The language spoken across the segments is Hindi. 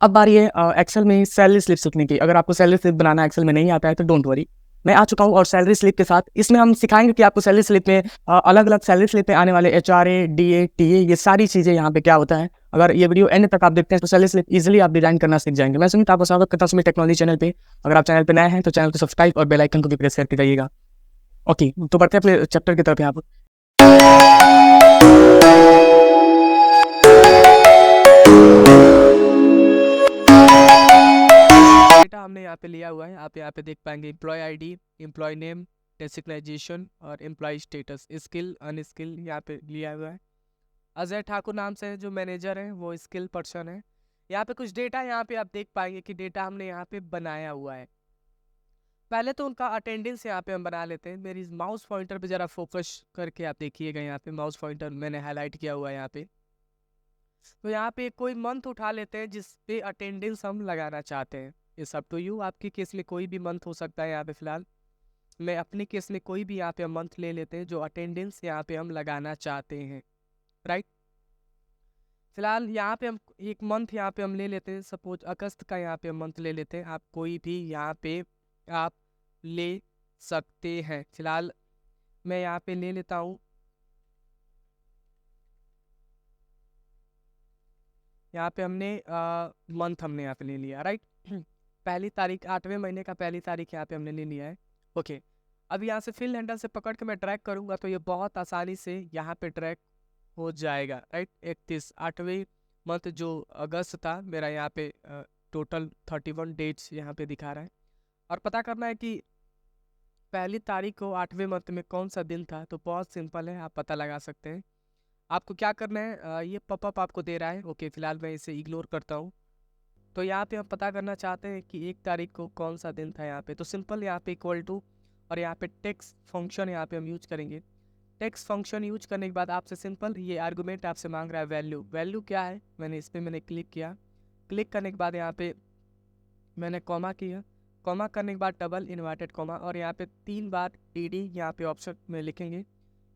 अब बारी है एक्सेल में सैलरी स्लिप सीखने की। अगर आपको सैलरी स्लिप बनाना एक्सेल में नहीं आता है तो डोंट वरी, मैं आ चुका हूँ और सैलरी स्लिप के साथ इसमें हम सिखाएंगे कि आपको सैलरी स्लिप में अलग अलग सैलरी स्लिप में आने वाले HRA, DA, TA ये सारी चीज़ें यहाँ पे क्या होता है। अगर ये वीडियो एंड तक आप देखते हैं तो सैलरी स्लिप इजीली आप डिजाइन करना सीख जाएंगे। मैं सुमित आपका स्वागत करता हूँ सुमित टेक्नोलॉजी चैनल पे। अगर आप चैनल पे नए हैं तो चैनल को सब्सक्राइब और बेल आइकन को भी प्रेस करके रहिएगा। ओके, तो बढ़ते हैं अपने चैप्टर की तरफ। यहाँ पर डेटा हमने यहाँ पे लिया हुआ है। आप यहाँ पे देख पाएंगे employee ID, employee name, designation और एम्प्लॉय स्टेटस, स्किल अनस्किल यहाँ पे लिया हुआ है। अजय ठाकुर नाम से जो मैनेजर है वो स्किल पर्सन है। यहाँ पे कुछ डेटा यहाँ पे आप देख पाएंगे कि डेटा हमने यहाँ पे बनाया हुआ है। पहले तो उनका अटेंडेंस यहाँ पे हम बना लेते हैं। मेरी माउस पॉइंटर पे जरा फोकस करके आप देखिएगा, यहाँ पे माउस पॉइंटर मैंने हाईलाइट किया हुआ है यहाँ पे। तो यहाँ पे कोई मंथ उठा लेते हैं जिस पे अटेंडेंस हम लगाना चाहते हैं। इट्स अप टू यू, आपके केस में कोई भी मंथ हो सकता है। यहाँ पे फिलहाल मैं अपने केस में कोई भी यहाँ पे मंथ ले लेते हैं जो अटेंडेंस यहाँ पे हम लगाना चाहते हैं, राइट। फिलहाल यहाँ पे हम एक मंथ यहाँ पे हम ले लेते हैं, सपोज अगस्त का यहाँ पे हम मंथ ले लेते हैं। आप कोई भी यहाँ पे आप ले सकते हैं। फिलहाल मैं यहाँ पे ले लेता हूँ, यहाँ पे हमने मंथ हमने यहाँ पे ले लिया, राइट। पहली तारीख 8वें महीने का पहली तारीख यहाँ पे हमने ले लिया है। ओके, अब यहाँ से फिल हैंडल से पकड़ के मैं ट्रैक करूँगा तो ये बहुत आसानी से यहाँ पे ट्रैक हो जाएगा, राइट। 31 8वें मंथ जो अगस्त था मेरा, यहाँ पे टोटल 31 डेट्स यहाँ पे दिखा रहा है। और पता करना है कि पहली तारीख को 8वें मंथ में कौन सा दिन था। तो बहुत सिंपल है, आप पता लगा सकते हैं। आपको क्या करना है, ये पॉपअप आपको दे रहा है। ओके, फिलहाल मैं इसे इग्नोर करता हूँ। तो यहाँ पे हम पता करना चाहते हैं कि 1 तारीख को कौन सा दिन था यहाँ पे। तो सिंपल यहाँ पे इक्वल टू और यहाँ पे टेक्स्ट फंक्शन यहाँ पे हम यूज करेंगे। टेक्स्ट फंक्शन यूज करने के बाद आपसे सिंपल ये आर्गुमेंट आपसे मांग रहा है वैल्यू। वैल्यू क्या है, मैंने इस पर मैंने क्लिक किया। क्लिक करने के बाद यहाँ पे मैंने कॉमा किया। कॉमा करने के बाद डबल इन्वर्टेड कॉमा और यहाँ पे 3 बार DD यहाँ पे ऑप्शन में लिखेंगे।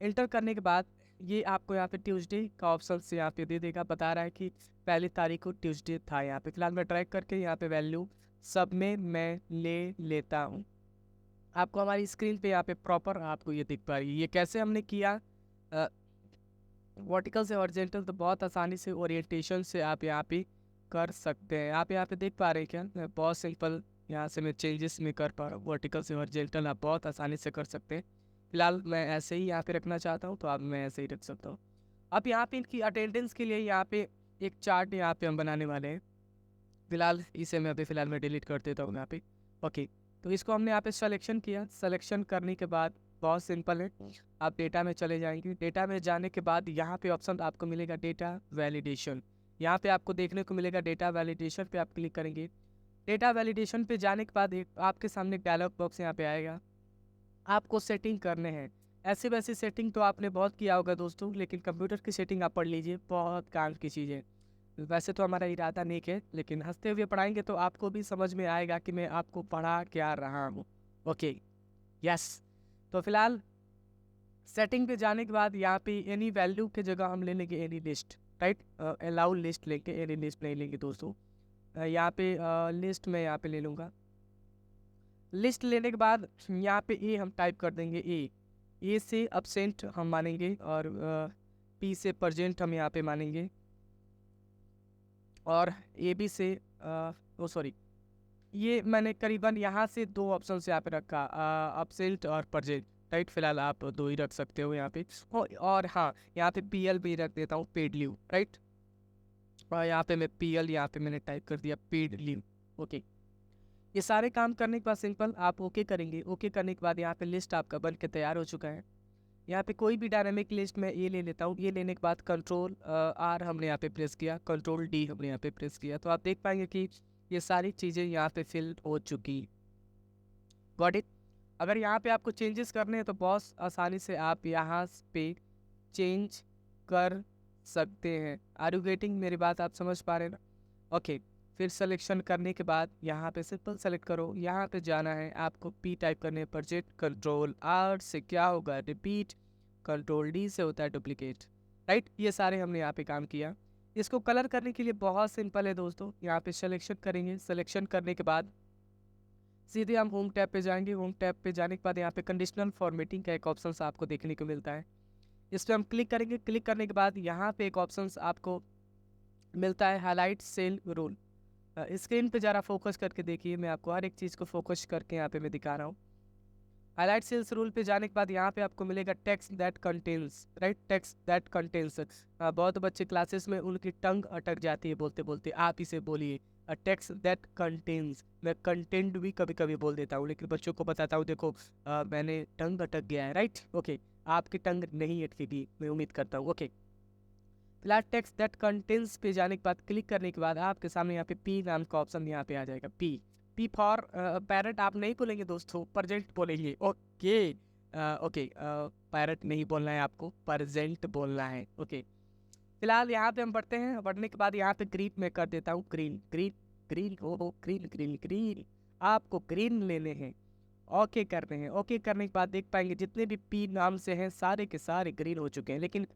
इंटर करने के बाद ये आपको यहाँ पे ट्यूसडे का ऑप्शन से यहाँ पे दे देगा, बता रहा है कि पहली तारीख को ट्यूसडे था यहाँ पे। फिलहाल मैं ट्रैक करके यहाँ पे वैल्यू सब में मैं ले लेता हूँ। आपको हमारी स्क्रीन पे यहाँ पे प्रॉपर आपको ये दिख पा रही है। ये कैसे हमने किया, वर्टिकल से हॉरिजॉन्टल, तो बहुत आसानी से ओरिएंटेशन से आप यहाँ पे कर सकते हैं। आप यहाँ पे देख पा रहे हैं क्या, मैं बहुत सिंपल यहाँ से मैं चेंजेस में कर पा रहा हूँ। वर्टिकल से हॉरिजॉन्टल आप बहुत आसानी से कर सकते हैं। फिलहाल मैं ऐसे ही यहाँ पे रखना चाहता हूँ तो आप मैं ऐसे ही रख सकता हूँ। अब यहाँ पे इनकी अटेंडेंस के लिए यहाँ पे एक चार्ट यहाँ पे हम बनाने वाले हैं। फिलहाल इसे मैं अभी फिलहाल मैं डिलीट कर देता हूँ यहाँ पे। ओके, तो इसको हमने यहाँ पे सिलेक्शन किया। सिलेक्शन करने के बाद बहुत सिंपल है, आप डेटा में चले जाएंगे। डेटा में जाने के बाद यहाँ पे ऑप्शन आपको मिलेगा डेटा वैलिडेशन। यहाँ पे आपको देखने को मिलेगा डेटा वैलिडेशन पे आप क्लिक करेंगे। डेटा वैलिडेशन पे जाने के बाद एक आपके सामने एक डायलॉग बॉक्स यहाँ पे आएगा। आपको सेटिंग करने हैं। ऐसी वैसी सेटिंग तो आपने बहुत किया होगा दोस्तों, लेकिन कंप्यूटर की सेटिंग आप पढ़ लीजिए, बहुत काम की चीज़ है। वैसे तो हमारा इरादा नेक है, लेकिन हंसते हुए पढ़ाएंगे तो आपको भी समझ में आएगा कि मैं आपको पढ़ा क्या रहा हूँ। Okay, yes. तो फिलहाल सेटिंग पे जाने के बाद यहाँ पे एनी वैल्यू के जगह हम ले लेंगे any list, right. Allow list लेंगे, एनी लिस्ट नहीं लेंगे दोस्तों। यहाँ पे लिस्ट में यहाँ पे ले लूँगा। लिस्ट लेने के बाद यहाँ पे ए हम टाइप कर देंगे। ए से अब्सेंट हम मानेंगे और पी से प्रजेंट हम यहाँ पे मानेंगे और ए बी से सॉरी, ये मैंने करीबन यहाँ से 2 ऑप्शन से यहाँ पे रखा, अब्सेंट और प्रजेंट, राइट। फिलहाल आप 2 ही रख सकते हो यहाँ पे। और हाँ, यहाँ पे PL भी रख देता हूँ, पेड लीव, राइट। और यहाँ पे मैं PL यहाँ पे मैंने टाइप कर दिया, पेड लीव। ओके, ये सारे काम करने के बाद सिंपल आप ओके करेंगे। ओके करने के बाद यहाँ पे लिस्ट आपका बन के तैयार हो चुका है। यहाँ पे कोई भी डायनामिक लिस्ट में ये ले लेता हूँ। ये लेने के बाद कंट्रोल R हमने यहाँ पे प्रेस किया, कंट्रोल D हमने यहाँ पे प्रेस किया, तो आप देख पाएंगे कि ये सारी चीज़ें यहाँ पे फिल हो चुकी। Got it. अगर यहाँ पे आपको चेंजेस करने हैं तो बहुत आसानी से आप यहाँ पे चेंज कर सकते हैं। आर यू गेटिंग मेरी बात, आप समझ पा रहे हैं ना। ओके, फिर सिलेक्शन करने के बाद यहाँ पे सिंपल सेलेक्ट करो। यहाँ पे जाना है आपको, P टाइप करने पर जेट, कंट्रोल R से क्या होगा रिपीट, कंट्रोल D से होता है डुप्लीकेट, राइट। ये सारे हमने यहाँ पे काम किया। इसको कलर करने के लिए बहुत सिंपल है दोस्तों। यहाँ पे सिलेक्शन करेंगे, सिलेक्शन करने के बाद सीधे हम होम टैब पे जाएंगे। होम टैब पे जाने के बाद यहाँ पे कंडीशनल फॉर्मेटिंग का एक ऑप्शन आपको देखने को मिलता है। इस पर हम क्लिक करेंगे। क्लिक करने के बाद यहाँ पे एक ऑप्शन आपको मिलता है हाईलाइट सेल रूल। स्क्रीन पे ज़रा फोकस करके देखिए, मैं आपको हर एक चीज़ को फोकस करके यहाँ पे मैं दिखा रहा हूँ। हाईलाइट सेल्स रूल पे जाने के बाद यहाँ पे आपको मिलेगा text that contains, right, text that contains. बहुत बच्चे क्लासेस में उनकी टंग अटक जाती है बोलते बोलते, आप इसे बोलिए टेक्स्ट दैट कंटेन्स। मैं कंटेंट भी कभी कभी बोल देता हूँ, लेकिन बच्चों को बताता हूँ देखो मैंने टंग अटक गया है, राइट, ओके। आपकी टंग नहीं अटकेगी, मैं उम्मीद करता हूँ, ओके। फिलहाल टेक्स्ट दैट कंटेंट्स पे जाने के बाद क्लिक करने के बाद आपके सामने यहाँ पे पी नाम का ऑप्शन यहाँ पे आ जाएगा। पी फॉर पैरट आप नहीं बोलेंगे दोस्तों, प्रेजेंट बोलेंगे, ओके। ओके, पैरट नहीं बोलना है आपको, प्रेजेंट बोलना है, ओके। फिलहाल यहाँ पे हम पढ़ते हैं। पढ़ने के बाद यहाँ पे ग्रीन में कर देता हूँ, ग्रीन ग्रीन ग्रीन, ओहो ग्रीन ग्रीन ग्रीन, आपको ग्रीन लेने हैं, ओके करने हैं। ओके करने के बाद देख पाएंगे जितने भी पी नाम से हैं सारे के सारे ग्रीन हो चुके हैं, लेकिन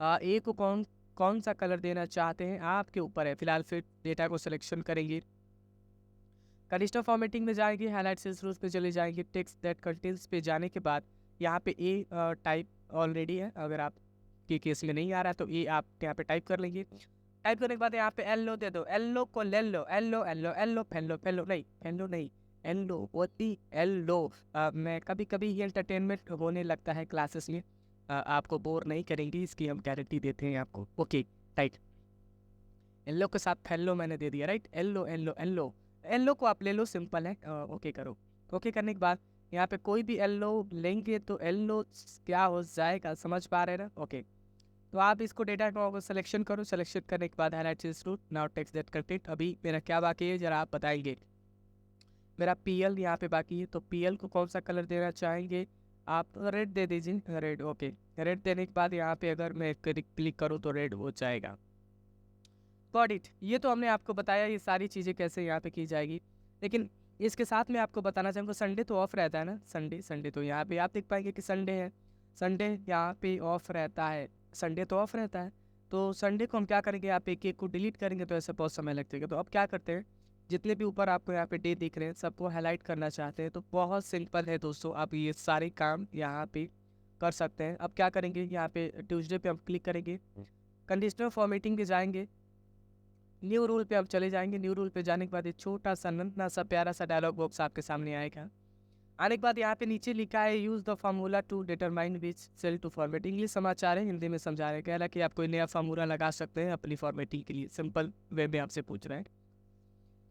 ए को कौन कौन सा कलर देना चाहते हैं आपके ऊपर है। फिलहाल फिर डेटा को सिलेक्शन करेंगे, कंडीशनल फॉर्मेटिंग में जाएंगे, हाईलाइट सेल्स रूल्स पे चले जाएंगे, टेक्स्ट दैट कंटेंट्स पे जाने के बाद यहाँ पे ए टाइप ऑलरेडी है, अगर आप के केस में नहीं आ रहा तो ए आप यहाँ पे टाइप कर लेंगे। टाइप करने के बाद यहाँ पे एलो दे दो, एलो को ले लो, yellow yellow yellow, fellow fellow नहीं, फेलो नहीं, एलो होती एलो। मैं कभी कभी ये एंटरटेनमेंट होने लगता है क्लासेस में, आपको बोर नहीं करेंगी, इसकी हम गारंटी देते हैं आपको, ओके। राइट, एलो के साथ फेलो मैंने दे दिया, right, yellow yellow yellow, yellow को आप ले लो, सिंपल है, ओके करो। ओके करने के बाद यहाँ पे कोई भी एलो लेंगे तो एलो क्या हो जाएगा, समझ पा रहे हैं ना, ओके। तो आप इसको डेटा को सिलेक्शन करो, सिलेक्शन करने के बाद highlight cells rule, now text that content. अभी मेरा क्या बाकी है जरा आप बताएंगे। मेरा पीएल यहाँ पे बाकी है, तो पीएल को कौन सा कलर देना चाहेंगे आप, रेड दे दीजिए, रेड, ओके। रेड देने के बाद यहाँ पे अगर मैं क्लिक करूँ तो रेड हो जाएगा। गॉट इट, ये तो हमने आपको बताया ये सारी चीज़ें कैसे यहाँ पे की जाएगी, लेकिन इसके साथ मैं आपको बताना चाहूँगा संडे तो ऑफ रहता है ना, संडे संडे तो यहाँ पे आप देख पाएंगे कि संडे है, संडे यहाँ पे ऑफ रहता है, संडे तो ऑफ रहता है। तो संडे को हम क्या करेंगे, आप एक एक को डिलीट करेंगे तो ऐसे बहुत समय लगेगा। तो अब क्या करते हैं, जितने भी ऊपर आपको यहाँ पे डे दिख रहे हैं सबको हाईलाइट करना चाहते हैं, तो बहुत सिंपल है दोस्तों, आप ये सारे काम यहाँ पे कर सकते हैं। अब क्या करेंगे, यहाँ पे ट्यूसडे पे हम क्लिक करेंगे, कंडीशनल फॉर्मेटिंग पे जाएंगे, न्यू रूल पे आप चले जाएंगे। न्यू रूल पे जाने के बाद एक छोटा सा नन्हा सा प्यारा सा डायलॉग बॉक्स आपके सामने आएगा। आने के बाद यहाँ पे नीचे लिखा है use the formula to determine which cell to format. English समाचार है, हिंदी में समझा रहे हैं, कह रहा है कि आप कोई नया फार्मूला लगा सकते हैं अपनी फॉर्मेटिंग के लिए, सिंपल वे में आपसे पूछ रहे हैं।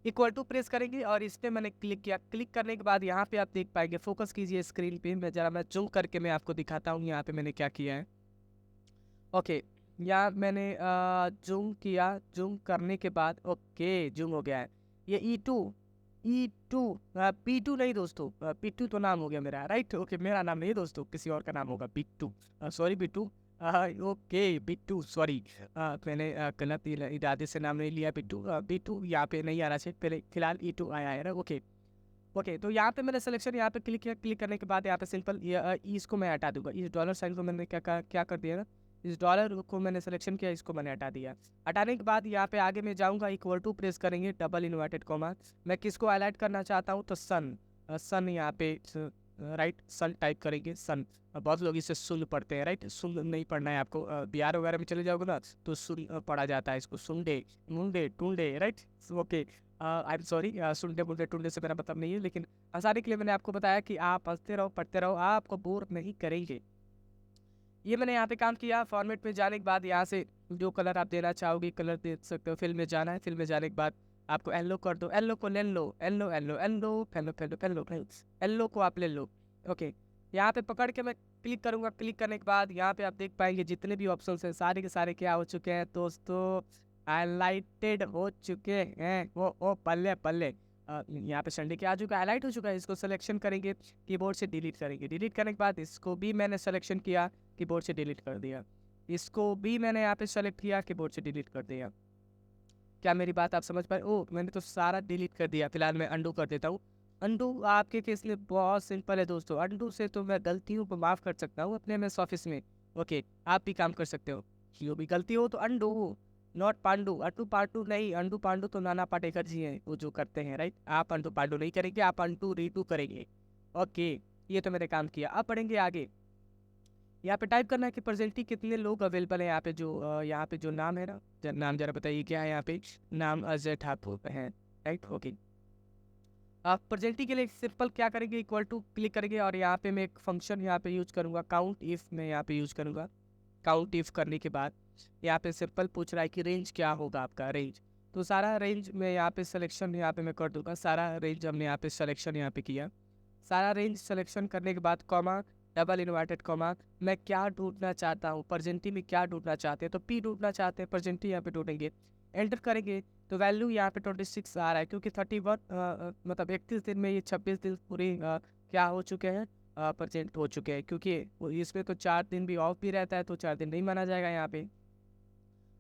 इक्वल टू प्रेस करेंगे और इस पर मैंने क्लिक किया। क्लिक करने के बाद यहाँ पे आप देख पाएंगे, फोकस कीजिए स्क्रीन पे, मैं जूम करके मैं आपको दिखाता हूँ यहाँ पे मैंने क्या किया है, ओके। या मैंने जूम किया, जूम करने के बाद ओके जूम हो गया है। ये ई टू P2 नहीं दोस्तों, P2 तो नाम हो गया मेरा, राइट, ओके। मेरा नाम नहीं दोस्तों, किसी और का नाम होगा, Bittu, sorry Bittu, okay Bittu, sorry, मैंने गलत इरादे से नाम नहीं लिया, बिट्टू। बिट्टू यहाँ पे नहीं आ रहा चाहिए, पहले फिलहाल E2 आया है ना, ओके। ओके, तो यहाँ पे मैंने सिलेक्शन यहाँ पे क्लिक किया। क्लिक करने के बाद यहाँ पे सिंपल इसको मैं हटा दूंगा, इस डॉलर साइन को मैंने क्या कर दिया ना, इस डॉलर को मैंने सिलेक्शन किया, इसको मैंने हटा दिया। हटाने के बाद यहाँ पे आगे मैं जाऊँगा, इक्वल टू प्रेस करेंगे, डबल इन्वर्टेड कॉमा, मैं किसको हाईलाइट करना चाहता हूँ तो सन, सन यहाँ पे राइट, सन टाइप करेंगे, सन। बहुत लोग इसे सुन पढ़ते हैं, राइट, सुन नहीं पढ़ना है आपको, बिहार वगैरह में चले जाओगे ना तो सुन पढ़ा जाता है इसको, Sunday Monday Tuesday, right, okay. I am sorry, Sunday Monday Tuesday से मेरा मतलब नहीं है, लेकिन आसानी के लिए मैंने आपको बताया कि आप हंसते रहो, पढ़ते रहो, आपको बोर नहीं करेंगे। ये मैंने यहाँ पे काम किया। फॉर्मेट में जाने के बाद यहाँ से जो कलर आप देना चाहोगे कलर दे सकते हो। फिल में जाना है, फिल में जाने के बाद आपको येलो कर दो, येलो को ले लो, yellow yellow yellow, fellow fellow fellow yellow को आप ले लो, ओके। यहाँ पे पकड़ के मैं क्लिक करूँगा। क्लिक करने के बाद यहाँ पे आप देख पाएंगे जितने भी ऑप्शंस हैं सारे के सारे क्या हो चुके हैं दोस्तों, हाईलाइटेड हो चुके हैं। वो पल्ले पल्ले, यहाँ पे संडे क्या आ चुका है, हाईलाइट हो चुका है। इसको सिलेक्शन करेंगे, कीबोर्ड से डिलीट करेंगे। डिलीट करने के बाद इसको भी मैंने सिलेक्शन किया, कीबोर्ड से डिलीट कर दिया। इसको भी मैंने यहाँ पे सेलेक्ट किया, कीबोर्ड से डिलीट कर दिया। क्या मेरी बात आप समझ पाए? ओह, मैंने तो सारा डिलीट कर दिया। फिलहाल मैं अंडू कर देता हूँ। अंडू आपके केस में बहुत सिंपल है दोस्तों, अंडू से तो मैं गलतियों को माफ़ कर सकता हूँ अपने एमएस ऑफिस में, ओके। आप भी काम कर सकते हो। जो भी गलती हो तो undo, not Pandu. Undo Pandu नहीं, अंडू पांडु तो नाना पाटेकर जी हैं वो जो करते हैं, राइट। आप अंडू पांडु नहीं करेंगे, आप अंटू रीटू करेंगे। ओके, ये तो मैंने काम किया। अब पढ़ेंगे आगे। यहाँ पे टाइप करना है कि प्रेजेंटली कितने लोग अवेलेबल हैं। यहाँ पे जो नाम है ना, नाम जरा बताइए क्या है यहाँ पे। नाम अजय ठाकुर है, राइट। ओके, आप प्रेजेंटली के लिए सिंपल क्या करेंगे, इक्वल टू क्लिक करेंगे और यहाँ पे मैं एक फंक्शन यहाँ पे यूज करूँगा, काउंट इफ मैं यहाँ पे यूज करूँगा। काउंट इफ करने के बाद यहाँ पे सिंपल पूछ रहा है कि रेंज क्या होगा आपका, रेंज। तो सारा रेंज में यहाँ पे सिलेक्शन यहाँ पे मैं कर दूंगा। सारा रेंज हमने यहाँ पे सिलेक्शन यहाँ पे किया। सारा रेंज सिलेक्शन करने के बाद कॉमा, डबल इन्वर्टेड कॉमा, मैं क्या ढूंढना चाहता हूँ, प्रेजेंटी में क्या ढूंढना चाहते हैं, तो पी ढूंढना चाहते हैं, प्रेजेंटी यहाँ पे ढूंढेंगे। एंटर करेंगे तो वैल्यू यहाँ पे 26 आ रहा है, क्योंकि 31 मतलब 31 दिन में ये 26 दिन पूरे क्या हो चुके हैं, प्रेजेंट हो चुके हैं। क्योंकि इसमें तो 4 दिन भी ऑफ भी रहता है, तो 4 दिन नहीं माना जाएगा यहाँ पे।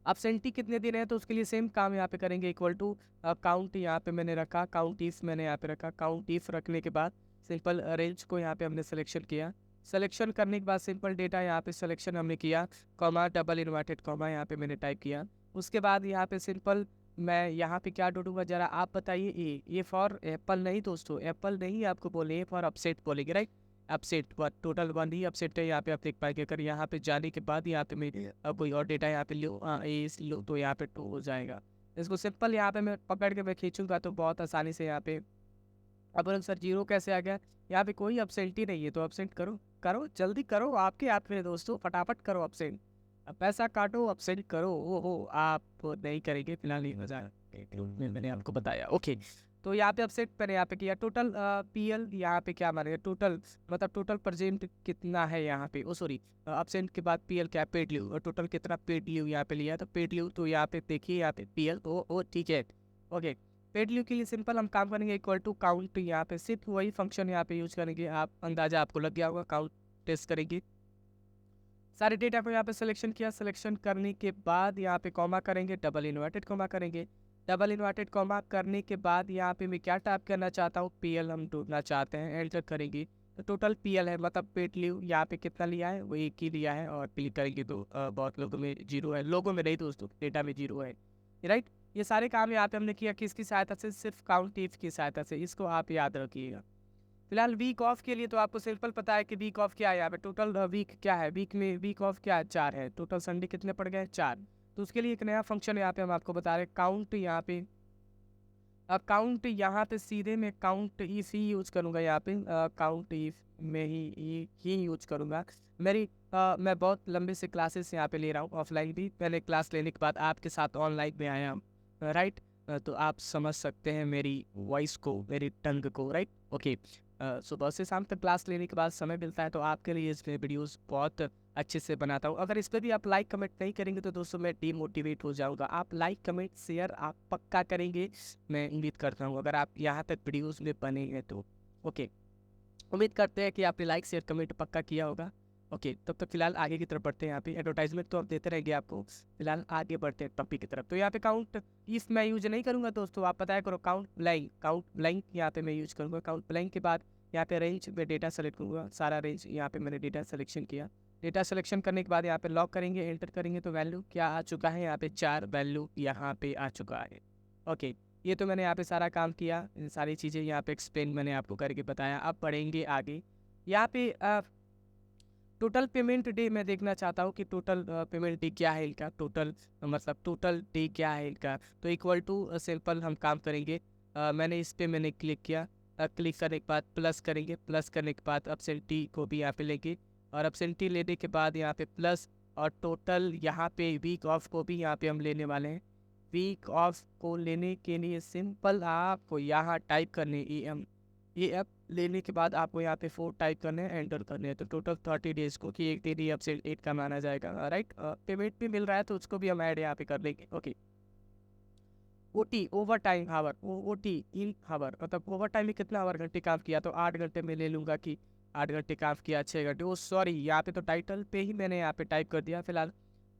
absentee कितने दिन है, तो उसके लिए सेम काम यहाँ पे करेंगे, इक्वल टू काउंट यहाँ पे मैंने रखा, काउंट इफ मैंने यहाँ पे रखा। काउंट इफ रखने के बाद सिंपल रेंज को यहाँ पे हमने सिलेक्शन किया। सिलेक्शन करने के बाद सिंपल डेटा यहाँ पे सिलेक्शन हमने किया, कॉमा डबल इन्वर्टेड कॉमा यहाँ पे मैंने टाइप किया। उसके बाद यहाँ पे सिंपल मैं यहाँ पे क्या ढूंढूंगा, जरा आप बताइए। ए फॉर एप्पल नहीं दोस्तों, एप्पल नहीं आपको बोले, ए फॉर अपसेट बोलेंगे, राइट। अपसेट टोटल 1 ही अपसेट है यहाँ पे, आप देख पाएंगे। अगर यहाँ पे जाने के बाद यहाँ पे मैं कोई और डेटा यहाँ पे लो तो यहाँ पे 2 हो जाएगा। इसको सिंपल यहाँ पे मैं पकड़ के मैं खींचूंगा तो बहुत आसानी से यहाँ पे। अब सर 0 कैसे आ गया, यहाँ पे कोई अपसेंट ही नहीं है, तो अपसेंट करो, करो जल्दी करो, आपके हाथ में है दोस्तों, फटाफट करो अपसेंट। अब पैसा काटो, अपसेंट करो। ओहो, आप नहीं करेंगे फिलहाल, नहीं मजा मैंने आपको बताया। ओके, तो यहाँ पे अपसेट मैंने यहाँ पे किया। टोटल पीएल यहाँ पे क्या मानेगा, टोटल मतलब टोटल प्रेजेंट कितना है यहाँ पे, ओ सॉरी, अपसेंट के बाद पीएल क्या, पेड लीव, और टोटल कितना पेड लीव यहाँ पे लिया है, तो पेड लीव तो यहाँ पे देखिए, यहाँ पे पीएल ओ ठीक है। ओके, पेड लीव के लिए सिंपल हम काम करेंगे, इक्वल टू काउंट, यहाँ पे सिर्फ वही फंक्शन यहाँ पे यूज करेंगे। आप अंदाजा आपको लग गया होगा, काउंट टेस्ट करेंगे। सारे डेटा को यहाँ पे सिलेक्शन किया। सिलेक्शन करने के बाद यहाँ पे कॉमा करेंगे, डबल इन्वर्टेड कॉमा करेंगे। डबल इन्वर्टेड कॉमा करने के बाद यहाँ पे मैं क्या टाइप करना चाहता हूँ, पीएल हम ढूंढना चाहते हैं, एंटर करेंगे। तो टोटल पीएल है, मतलब पेड लीव यहाँ पे कितना लिया है, वो 1 ही लिया है। और क्लिक करेंगे तो बहुत लोगों में 0 है, लोगों में नहीं दोस्तों, डेटा में 0 है, राइट। ये सारे काम यहाँ पे हमने किया किसकी सहायता से, सिर्फ काउंट इफ की सहायता से, इसको आप याद रखिएगा। फिलहाल वीक ऑफ के लिए तो आपको सिंपल पता है कि वीक ऑफ क्या है, यहाँ पे टोटल वीक क्या है, वीक में वीक ऑफ क्या है, 4 है। टोटल संडे कितने पड़ गए, 4। तो उसके लिए एक नया फंक्शन यहाँ पे हम आपको बता रहे हैं, काउंट। यहाँ पे काउंट यहाँ पे सीधे मैं काउंट इफ ही यूज करूँगा, यहाँ पे काउंट इफ में ही यूज करूँगा। मैं बहुत लंबे से क्लासेस यहाँ पे ले रहा हूँ, ऑफलाइन भी। पहले क्लास लेने के बाद आपके साथ ऑनलाइन में आया हूँ, राइट। तो आप समझ सकते हैं मेरी वॉइस को, मेरी टंग को, राइट। ओके, सुबह से शाम तक क्लास लेने के बाद समय मिलता है, तो आपके लिए इसमें वीडियोस बहुत अच्छे से बनाता हूँ। अगर इस पर भी आप लाइक कमेंट नहीं करेंगे तो दोस्तों मैं डीमोटिवेट हो जाऊँगा। आप लाइक कमेंट शेयर आप पक्का करेंगे, मैं उम्मीद करता हूँ, अगर आप यहाँ तक वीडियोस में बने हैं तो। ओके, उम्मीद करते हैं कि आपने लाइक शेयर कमेंट पक्का किया होगा। ओके, तब तक फिलहाल आगे की तरफ बढ़ते हैं। यहाँ पे एडवर्टाइजमेंट तो आप देते रहेंगे आपको, फिलहाल आगे बढ़ते हैं टॉपिक की तरफ। तो यहाँ पे काउंट इफ मैं यूज नहीं करूँगा दोस्तों, आप पता है करो, काउंट ब्लैंक यहाँ पे मैं यूज करूँगा। काउंट ब्लैंक के बाद यहाँ पे रेंज में डेटा सेलेक्ट करूँगा, सारा रेंज यहाँ पे मैंने डेटा सिलेक्शन किया। डेटा सिलेक्शन करने के बाद यहाँ पे लॉक करेंगे, एंटर करेंगे तो वैल्यू क्या आ चुका है, यहाँ पे 4 वैल्यू यहाँ पे आ चुका है। ओके, ये तो मैंने यहाँ पे सारा काम किया, सारी चीज़ें यहाँ पे एक्सप्लेन मैंने आपको करके बताया। अब पढ़ेंगे आगे। यहाँ पे टोटल पेमेंट डे मैं देखना चाहता हूँ कि टोटल पेमेंट डे क्या है इनका, टोटल मतलब टोटल डे क्या है इनका। तो इक्वल टू सिंपल हम काम करेंगे। मैंने इस पर मैंने क्लिक किया, क्लिक करने के बाद प्लस करेंगे, प्लस करने के बाद अपसेंटी को भी यहाँ पे लेंगे, और अपसेंटी लेने के बाद यहाँ पे प्लस, और टोटल यहाँ पे वीक ऑफ को भी यहाँ पे हम लेने वाले हैं। वीक ऑफ को लेने के लिए सिंपल आपको यहाँ टाइप करने EM लेने के बाद आपको यहाँ पे 4 टाइप करने हैं, एंटर करने हैं। तो टोटल 30 डेज को कि एक दिन ही अपसेंट 8 का माना जाएगा, राइट। पेमेंट भी मिल रहा है तो उसको भी हम ऐड यहाँ पे कर लेंगे। ओके, OT ओवर टाइम हावर, OT इन हावर, मतलब ओवर टाइम में कितना आवर घंटे काम किया, तो 8 घंटे में ले लूँगा कि 8 घंटे काम किया, 6 घंटे। ओ सॉरी, यहाँ पे तो टाइटल पे ही मैंने यहाँ पे टाइप कर दिया। फिलहाल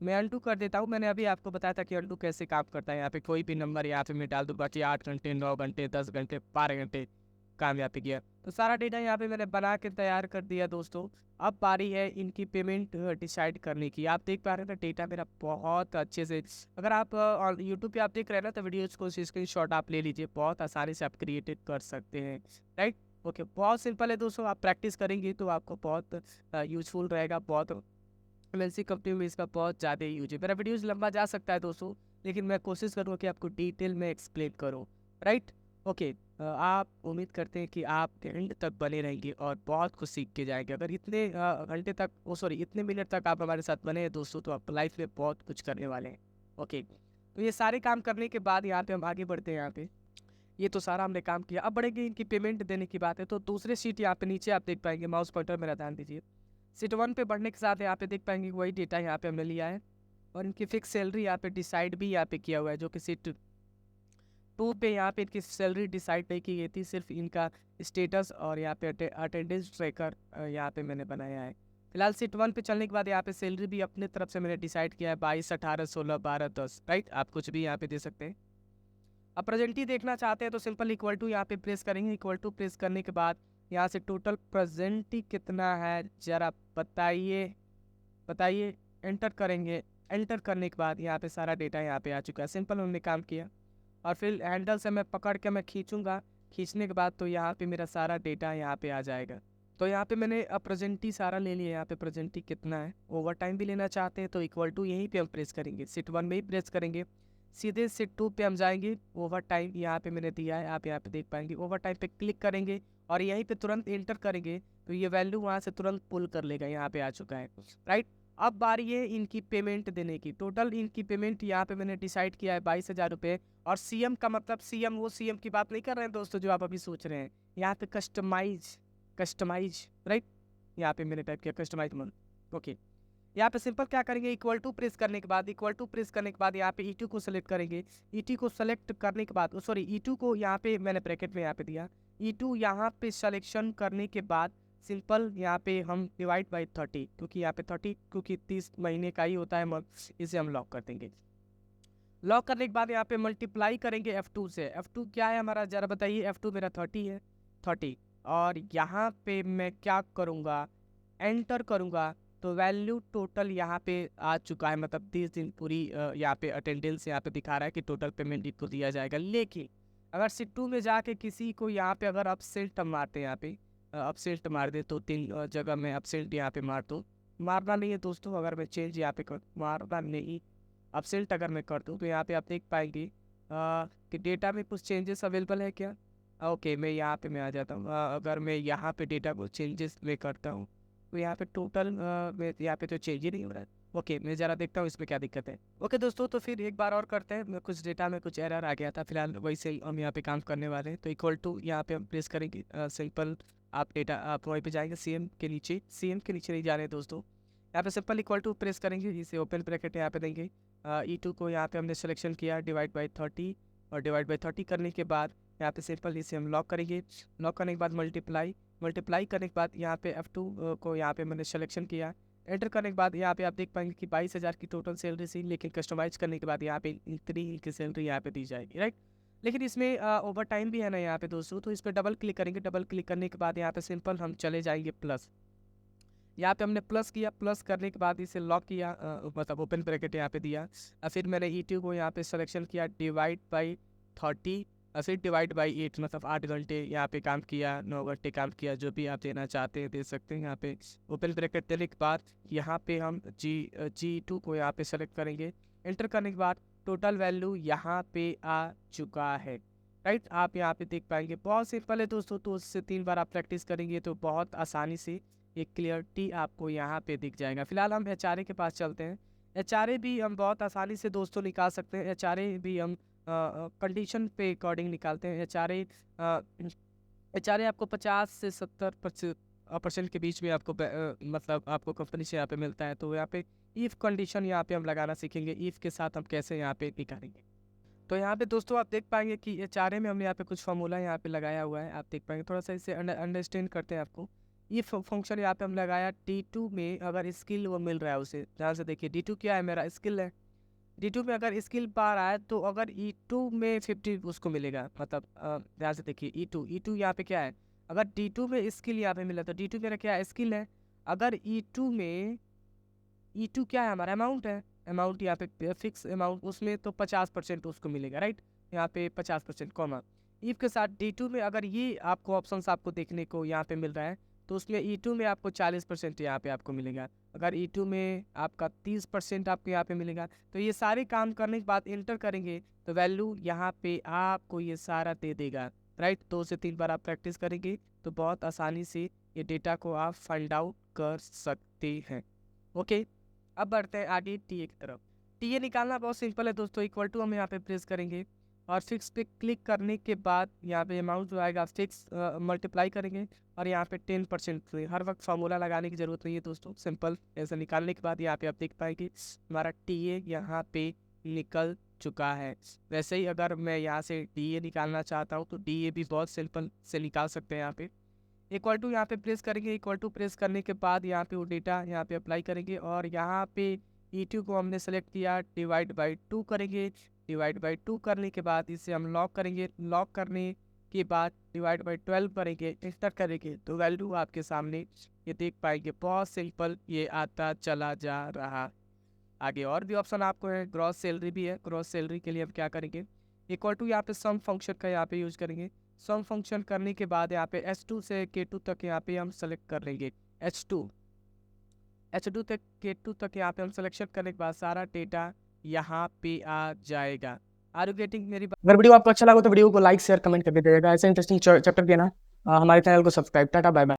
मैं अनडू कर देता हूँ। मैंने अभी आपको बताया था कि अनडू कैसे काम करता है। यहाँ पे कोई भी नंबर यहाँ पे मैं डाल दूँगा कि 8 घंटे, 9 घंटे, 10 घंटे, 12 घंटे, काम यहाँ पे किया। तो सारा डेटा यहाँ पे मैंने बना के तैयार कर दिया दोस्तों। अब बारी है इनकी पेमेंट डिसाइड करने की। आप देख पा रहे हैं ना डेटा मेरा बहुत अच्छे से, अगर आप यूट्यूब पे आप देख रहे हैं ना तो वीडियोज़ को स्क्रीनशॉट आप ले लीजिए, बहुत आसानी से आप क्रिएटेड कर सकते हैं, राइट। ओके, बहुत सिंपल है दोस्तों, आप प्रैक्टिस करेंगे तो आपको बहुत यूज़फुल रहेगा। बहुत एमएनसी कंपनी में इसका बहुत ज़्यादा यूज है। मेरा वीडियोज़ लंबा जा सकता है दोस्तों, लेकिन मैं कोशिश करूँगा कि आपको डिटेल में एक्सप्लेन करूँ, राइट। ओके, आप उम्मीद करते हैं कि आप एंड तक बने रहेंगे और बहुत कुछ सीख के जाएंगे। अगर इतने घंटे तक इतने मिनट तक आप हमारे साथ बने हैं दोस्तों, तो आप लाइफ में बहुत कुछ करने वाले हैं। ओके, तो ये सारे काम करने के बाद यहाँ पे हम आगे बढ़ते हैं। यहाँ पे ये तो सारा हमने काम किया, अब बढ़ेंगे इनकी पेमेंट देने की बात है। तो दूसरे शीट यहाँ पे नीचे आप देख पाएंगे, माउस पॉइंटर मेरा ध्यान दीजिए। सीट 1 पे बढ़ने के साथ यहाँ पे देख पाएंगे वही डेटा यहाँ पे हमने लिया है और इनकी फिक्स सैलरी यहाँ पे डिसाइड भी यहाँ पे किया हुआ है, जो कि सीट 2 पे यहाँ पे इनकी सैलरी डिसाइड नहीं की गई थी, सिर्फ इनका स्टेटस और यहाँ पे अटेंडेंस ट्रैकर यहाँ पे मैंने बनाया है। फिलहाल सीट 1 पे चलने के बाद यहाँ पे सैलरी भी अपने तरफ से मैंने डिसाइड किया है 22, 18, 16, 12, 10, राइट। आप कुछ भी यहाँ पे दे सकते हैं। अब प्रेजेंटी देखना चाहते हैं तो सिंपल इक्वल टू यहाँ पे प्रेस करेंगे। इक्वल टू प्रेस करने के बाद यहाँ से टोटल प्रेजेंटी कितना है जरा बताइए, बताइए। एंटर करेंगे। एंटर करने के बाद यहाँ पे सारा डेटा यहाँ पे आ चुका है। सिंपल हमने काम किया और फिर हैंडल से मैं पकड़ के मैं खींचूंगा। खींचने के बाद तो यहाँ पे मेरा सारा डेटा यहाँ पे आ जाएगा। तो यहाँ पे मैंने अब प्रेजेंटी सारा ले लिया। यहाँ पे प्रेजेंटी कितना है, ओवर टाइम भी लेना चाहते हैं तो इक्वल टू यहीं पे हम प्रेस करेंगे, सीट 1 में ही प्रेस करेंगे। सीधे सीट 2 पे हम जाएंगे। ओवर टाइम यहाँ पे मैंने दिया है, आप यहाँ पे देख पाएंगे। ओवर टाइम पे क्लिक करेंगे और यहीं पे तुरंत एंटर करेंगे तो ये वैल्यू वहाँ से तुरंत पुल कर लेगा, यहाँ पे आ चुका है, राइट। अब बारी है इनकी पेमेंट देने की। टोटल इनकी पेमेंट यहाँ पे मैंने डिसाइड किया है 22,000 रुपये। और सीएम का मतलब सीएम वो सीएम की बात नहीं कर रहे हैं दोस्तों जो आप अभी सोच रहे हैं। यहाँ पे कस्टमाइज, राइट। यहाँ पे मैंने टाइप किया कस्टमाइज मन। ओके, यहाँ पे सिंपल क्या करेंगे, इक्वल टू प्रेस करने के बाद यहाँ पे E2 को सेलेक्ट करेंगे। E2 को सेलेक्ट करने के बाद E2 को यहाँ पे मैंने ब्रैकेट में यहाँ पे दिया। E2 यहाँ पे सिलेक्शन करने के बाद सिंपल यहाँ पे हम डिवाइड बाई 30, क्योंकि यहाँ पे 30 क्योंकि 30 महीने का ही होता है मंथ, इसे हम लॉक कर देंगे। लॉक करने के बाद यहाँ पे मल्टीप्लाई करेंगे F2 से। F2 क्या है हमारा जरा बताइए। F2 मेरा 30 है, 30। और यहाँ पे मैं क्या करूँगा, एंटर करूँगा तो वैल्यू टोटल यहाँ पे आ चुका है। मतलब 30 दिन पूरी यहाँ पे अटेंडेंस यहाँ पे दिखा रहा है कि टोटल पेमेंट इनको दिया जाएगा। लेकिन अगर सीट 2 में जाके किसी को यहाँ पे अगर अपसेंट मारते हैं, यहाँ पे अपसेंट मार दे तो 3 जगह में अपसेंट यहाँ पे मार दो। मारना नहीं है दोस्तों, अगर मैं चेंज यहाँ पे कर, मारना नहीं, अपसेंट अगर मैं कर दूँ तो यहाँ पे आप देख पाएंगे कि डेटा में कुछ चेंजेस अवेलेबल है क्या। ओके, मैं यहाँ पे मैं आ जाता हूँ। अगर मैं यहाँ पे डेटा को चेंजेस में करता हूँ तो यहाँ पे टोटल में यहाँ पे तो चेंज ही नहीं हो रहा है। ओके, मैं ज़रा देखता हूँ इसमें क्या दिक्कत है। ओके दोस्तों, तो फिर एक बार और करते हैं। मैं कुछ डेटा में कुछ एरर आ गया था, फिलहाल वैसे ही हम यहाँ पे काम करने वाले हैं। तो इक्वल टू यहाँ पे हम प्रेस करेंगे। सिंपल आप डेटा आप वहीं पे जाएंगे सीएम के नीचे नहीं जा रहे हैं दोस्तों। यहाँ पे सिंपल इक्वल टू प्रेस करेंगे, इसे ओपन ब्रैकेट यहाँ पे देंगे। E2 को यहाँ पे हमने सिलेक्शन किया, डिवाइड बाई 30 और डिवाइड बाई 30 करने के बाद यहाँ पे सिंपल इसे हम लॉक करेंगे। लॉक करने के बाद मल्टीप्लाई करने के बाद यहाँ पे F2 को यहाँ पे मैंने सिलेक्शन किया। एंटर करने के बाद यहाँ पे आप देख पाएंगे कि 22,000 की टोटल सैलरी थी, लेकिन कस्टमाइज करने के बाद यहाँ पे इतनी की सैलरी यहाँ पे दी जाएगी, राइट। लेकिन इसमें ओवर टाइम भी है ना यहाँ पे दोस्तों, तो इस पर डबल क्लिक करेंगे। डबल क्लिक करने के बाद यहाँ पे सिंपल हम चले जाएंगे प्लस। यहाँ पे हमने प्लस किया, प्लस करने के बाद इसे लॉक किया, मतलब ओपन ब्रैकेट यहाँ पे दिया। फिर मैंने E2 को यहाँ पे सिलेक्शन किया, डिवाइड बाई 30 और फिर डिवाइड बाई 8, मतलब 8 घंटे यहाँ पे काम किया, 9 घंटे काम किया, जो भी आप देना चाहते हैं दे सकते हैं। यहाँ पे ओपन ब्रैकेट देने के बाद यहाँ पे हम G2 को यहाँ पे सेलेक्ट करेंगे। एंटर करने के बाद टोटल वैल्यू यहाँ पे आ चुका है, राइट। आप यहाँ पे देख पाएंगे, बहुत सिंपल है दोस्तों। तो उससे 3 बार आप प्रैक्टिस करेंगे तो बहुत आसानी से एक क्लियरिटी आपको यहाँ पे दिख जाएगा। फिलहाल हम HRA के पास चलते हैं। HRA भी हम बहुत आसानी से दोस्तों निकाल सकते हैं। HRA भी हम कंडीशन पे अकॉर्डिंग निकालते हैं। HRA आपको 50 से 70% के बीच में आपको मतलब आपको कंपनी से यहाँ पे मिलता है। तो यहाँ पे इफ़ कंडीशन यहाँ पे हम लगाना सीखेंगे, इफ़ के साथ हम कैसे यहाँ पे निकालेंगे। तो यहाँ पे दोस्तों आप देख पाएंगे कि HRA में हमने यहाँ पे कुछ फॉर्मूला यहाँ पे लगाया हुआ है, आप देख पाएंगे। थोड़ा सा इसे अंडरस्टैंड करते हैं आपको। ये फंक्शन यहाँ पे हम लगाया D2 में, अगर स्किल वो मिल रहा है उसे ध्यान से देखिए। D2 क्या है, मेरा स्किल है। D2 में अगर स्किल बार आए तो अगर E2 में 50 उसको मिलेगा, मतलब ध्यान से देखिए E2 यहाँ पे क्या है, अगर D2 में स्किल यहाँ पे मिला तो D2 मेरा क्या है, स्किल है। अगर E2 क्या है, हमारा अमाउंट है, अमाउंट यहाँ पे फिक्स अमाउंट, उसमें तो 50% उसको मिलेगा, राइट। यहाँ पे 50% कॉमा। इफ के साथ D2 में अगर ये आपको ऑप्शंस आपको देखने को यहाँ पे मिल रहा है तो उसमें E2 में आपको 40% यहाँ पे आपको मिलेगा। अगर E2 में आपका 30% आपको यहाँ पे मिलेगा। तो ये सारे काम करने के बाद इंटर करेंगे तो वैल्यू यहाँ पे आपको ये सारा दे देगा, राइट। 2 से 3 बार आप प्रैक्टिस करेंगे तो बहुत आसानी से ये डेटा को आप फाइंड आउट कर सकते हैं। ओके, अब बढ़ते हैं आगे टीए की तरफ। टीए निकालना बहुत सिंपल है दोस्तों। इक्वल टू हम यहाँ पे प्रेस करेंगे और फिक्स पे क्लिक करने के बाद यहाँ पे अमाउंट जो आएगा फिक्स मल्टीप्लाई करेंगे और यहाँ पे 10%। हर वक्त फार्मूला लगाने की ज़रूरत नहीं है दोस्तों, सिंपल ऐसे निकालने के बाद यहाँ पे आप देख पाएंगे हमारा टीए यहाँ पे निकल चुका है। वैसे ही अगर मैं यहाँ से डीए निकालना चाहता हूँ तो डीए भी बहुत सिंपल से निकाल सकते हैं। यहाँ पे इक्वल टू यहाँ पे प्रेस करेंगे, इक्वल टू प्रेस करने के बाद यहाँ पे वो डेटा यहाँ पे अप्लाई करेंगे और यहाँ पे E2 को हमने सेलेक्ट किया, डिवाइड बाई 2 करेंगे। डिवाइड बाई 2 करने के बाद इसे हम लॉक करेंगे, लॉक करने के बाद डिवाइड बाई 12 करेंगे, इंटर करेंगे तो वैल्यू आपके सामने ये देख पाएंगे। बहुत सिंपल ये आता चला जा रहा। आगे और भी ऑप्शन आपको है, ग्रॉस सैलरी भी है। ग्रॉस सैलरी के लिए हम क्या करेंगे, इक्वल टू यहाँ पे सम फंक्शन का यहाँ पे यूज करेंगे। सम फंक्शन करने के बाद यहाँ पे H2 से K2 तक यहाँ पे हम सेलेक्ट कर लेंगे। H2 तक K2 तक यहाँ पे हम सिलेक्शन करने के बाद सारा डेटा यहाँ पे आ जाएगा। आर यू गेटिंग मेरी बात? अगर वीडियो आपको अच्छा लगा तो वीडियो को लाइक शेयर कमेंट करके दीजिएगा। ऐसे इंटरेस्टिंग चैप्टर के ना हमारे चैनल को सब्सक्राइब। Tata bye bye.